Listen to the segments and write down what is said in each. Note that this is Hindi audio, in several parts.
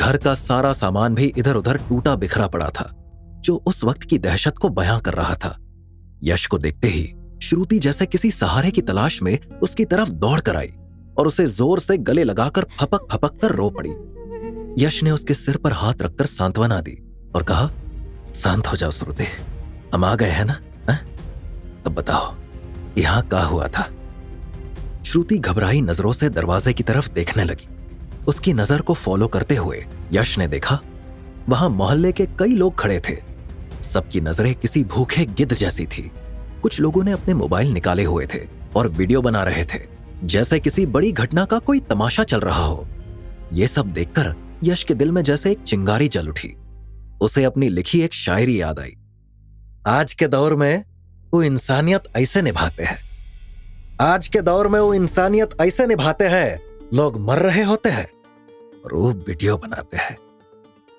घर का सारा सामान भी इधर उधर टूटा बिखरा पड़ा था, जो उस वक्त की दहशत को बयां कर रहा था। यश को देखते ही श्रुति जैसे किसी सहारे की तलाश में उसकी तरफ दौड़ कर आई और उसे जोर से गले लगाकर फपक फपक कर रो पड़ी। यश ने उसके सिर पर हाथ रखकर सांत्वना दी और कहा, शांत हो जाओ श्रुति, हम आ गए हैं ना? अब बताओ यहां क्या हुआ था? श्रुति घबराई नजरों से दरवाजे की तरफ देखने लगी। उसकी नजर को फॉलो करते हुए यश ने देखा वहां मोहल्ले के कई लोग खड़े थे। सबकी नजरें किसी भूखे गिद्ध जैसी थी। कुछ लोगों ने अपने मोबाइल निकाले हुए थे और वीडियो बना रहे थे, जैसे किसी बड़ी घटना का कोई तमाशा चल रहा हो। यह सब देखकर यश के दिल में जैसे एक चिंगारी जल उठी। उसे अपनी लिखी एक शायरी याद आई। आज के दौर में वो इंसानियत ऐसे निभाते हैं, आज के दौर में वो इंसानियत ऐसे निभाते हैं, लोग मर रहे होते हैं और वो वीडियो बनाते हैं।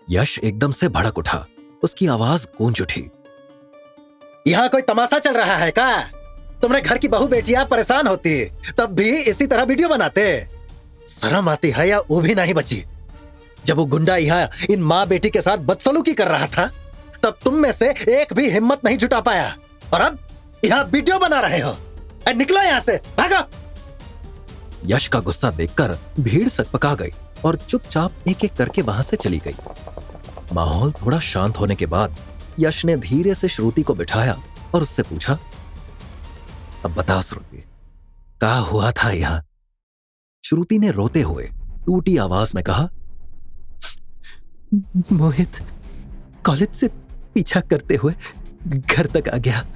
यश एकदम से भड़क उठा, उसकी आवाज गूंज उठी। यहां कोई तमाशा चल रहा है क्या? तुमने घर की बहू बेटियां परेशान होती तब भी इसी तरह वीडियो बनाते? शर्म आती है या वो भी नहीं बची? जब वो गुंडा यहाँ इन माँ बेटी के साथ बदसलूकी कर रहा था तब तुम में से एक भी हिम्मत नहीं जुटा पाया, और अब यहाँ वीडियो बना रहे हो। निकलो यहाँ से, भागो। यश का गुस्सा देखकर भीड़ सकपका गई और चुपचाप एक एक करके वहां से चली गई। माहौल थोड़ा शांत होने के बाद यश ने धीरे से श्रुति को बिठाया और उससे पूछा, अब बताओ श्रुति, क्या हुआ था यहाँ? श्रुति ने रोते हुए टूटी आवाज में कहा, मोहित कॉलेज से पीछा करते हुए घर तक आ गया।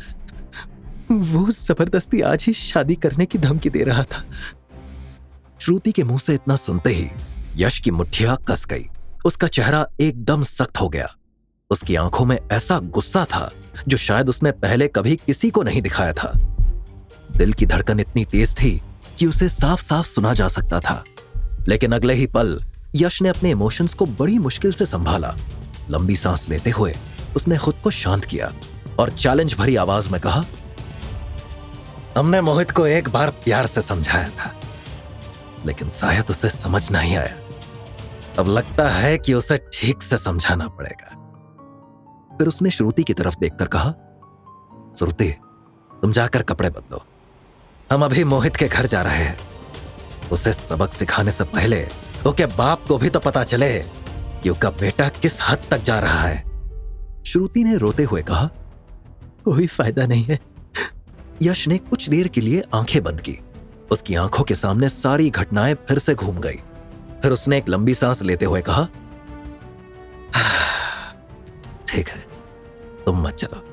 वो जबरदस्ती आज ही शादी करने की धमकी दे रहा था। श्रुति के मुंह से इतना सुनते ही यश की मुट्ठियां कस गई। उसका चेहरा एकदम सख्त हो गया। उसकी आंखों में ऐसा गुस्सा था जो शायद उसने पहले कभी किसी को नहीं दिखाया था। दिल की धड़कन इतनी तेज थी कि उसे साफ साफ सुना जा सकता था। लेकिन अगले ही पल यश ने अपने इमोशंस को बड़ी मुश्किल से संभाला। लंबी सांस लेते हुए उसने खुद को शांत किया और चैलेंज भरी आवाज में कहा, हमने मोहित को एक बार प्यार से समझाया था, लेकिन शायद उसे समझ नहीं आया। अब लगता है कि उसे ठीक से समझाना पड़ेगा। फिर उसने श्रुति की तरफ देखकर कहा, श्रुति तुम जाकर कपड़े बदलो, हम अभी मोहित के घर जा रहे हैं। उसे सबक सिखाने से पहले उसके बाप को भी तो पता चले कि उसका बेटा किस हद तक जा रहा है। श्रुति ने रोते हुए कहा, कोई फायदा नहीं है। यश ने कुछ देर के लिए आंखें बंद की। उसकी आंखों के सामने सारी घटनाएं फिर से घूम गई। फिर उसने एक लंबी सांस लेते हुए कहा, ठीक है तुम मत चलो,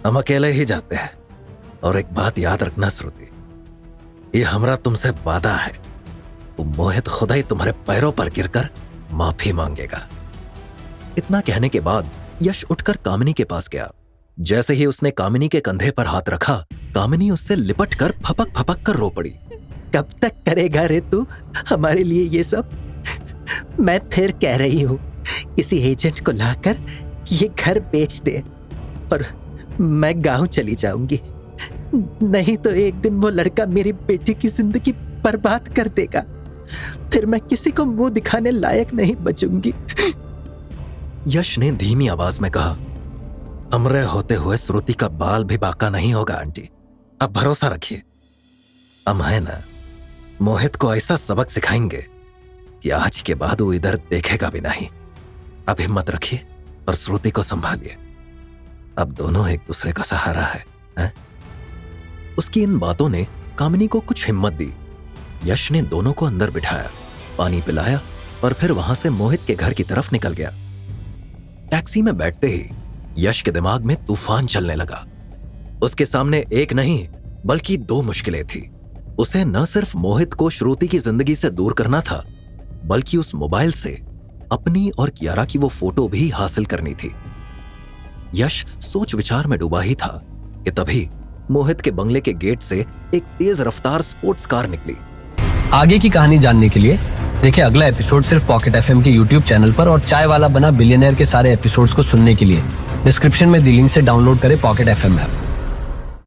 हम अकेले ही जाते हैं। और एक बात याद रखना श्रुति, ये हमरा तुमसे वादा है, वो मोहित खुदा ही तुम्हारे पैरों पर गिरकर माफी मांगेगा। इतना कहने के बाद यश उठकर कामिनी के पास गया। जैसे ही उसने कामिनी के कंधे पर हाथ रखा, कामिनी उससे लिपट कर फपक फपक कर रो पड़ी। कब तक करेगा रे तू हमारे लिए ये सब? मैं फिर कह रही हूँ, किसी एजेंट को लाकर ये घर बेच दे और मैं गांव चली जाऊंगी। नहीं तो एक दिन वो लड़का मेरी बेटी की जिंदगी बर्बाद कर देगा। फिर मैं किसी को मुंह दिखाने लायक नहीं बचूंगी। यश ने धीमी आवाज में कहा, हमरे होते हुए श्रुति का बाल भी बाका नहीं होगा आंटी, अब भरोसा रखिए। हम है ना, मोहित को ऐसा सबक सिखाएंगे कि आज के बाद वो इधर देखेगा भी नहीं। अब हिम्मत रखिए और श्रुति को संभालिए। अब दोनों एक दूसरे का सहारा है? उसकी इन बातों ने कामिनी को कुछ हिम्मत दी। यश ने दोनों को अंदर बिठाया, पानी पिलाया और फिर वहां से मोहित के घर की तरफ निकल गया। टैक्सी में बैठते ही यश के दिमाग में तूफान चलने लगा। उसके सामने एक नहीं बल्कि दो मुश्किलें थी। उसे न सिर्फ मोहित को श्रुति की जिंदगी से दूर करना था, बल्कि उस मोबाइल से अपनी और कियारा की वो फोटो भी हासिल करनी थी। यश सोच विचार में डूबा ही था कि तभी मोहित के बंगले के गेट से एक तेज रफ्तार स्पोर्ट्स कार निकली। आगे की कहानी जानने के लिए देखिए अगला एपिसोड सिर्फ पॉकेट एफएम के यूट्यूब चैनल पर, और चाय वाला बना बिलियनर के सारे एपिसोड्स को सुनने के लिए डिस्क्रिप्शन में दी लिंक से डाउनलोड करें पॉकेट एफएम ऐप।